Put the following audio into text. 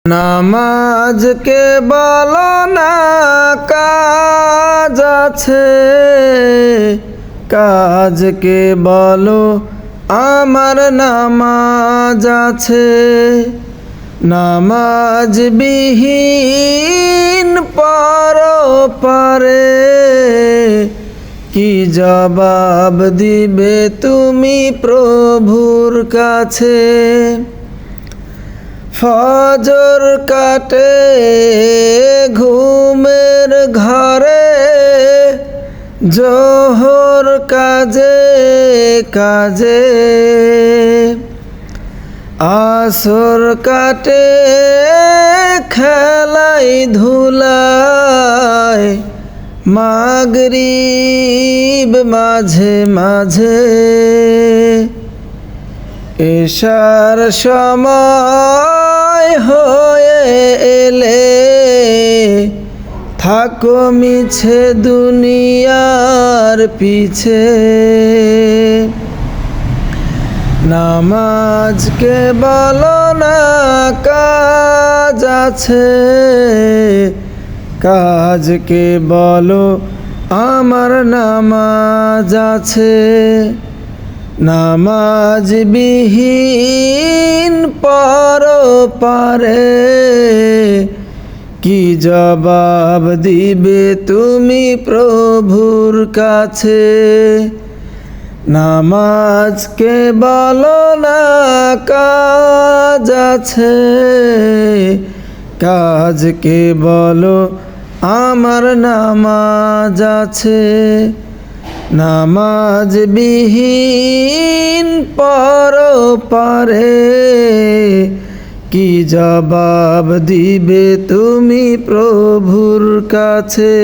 নামাজকে বলো না কাজ আছে, কাজকে বলো আমার নামাজ আছে। নামাজ বিহীন পরপারে কি জবাব দিবে তুমি প্রভুর কাছে। ফজর কাটে ঘুমের ঘরে, জোহর কাজে কাজে, আসর কাটে খেলাই ধুলায়, মাগরিব মাঝে মাঝে। এশার সময় হয়ে এলে থাকো মিছে দুনিয়ার পিছে। নামাজকে বলো না কাজ আছে, কাজকে বলো আমার নামাজ আছে। নামাজ বিহীন পরপারে কি জবাব দিবে তুমি প্রভুর কাছে। নামাজকে বলো না কাজ আছে, কাজকে বলো আমার নামাজ আছে। নামাজ বিহীন পরপারে কি জবাব দিবে তুমি প্রভুর কাছে।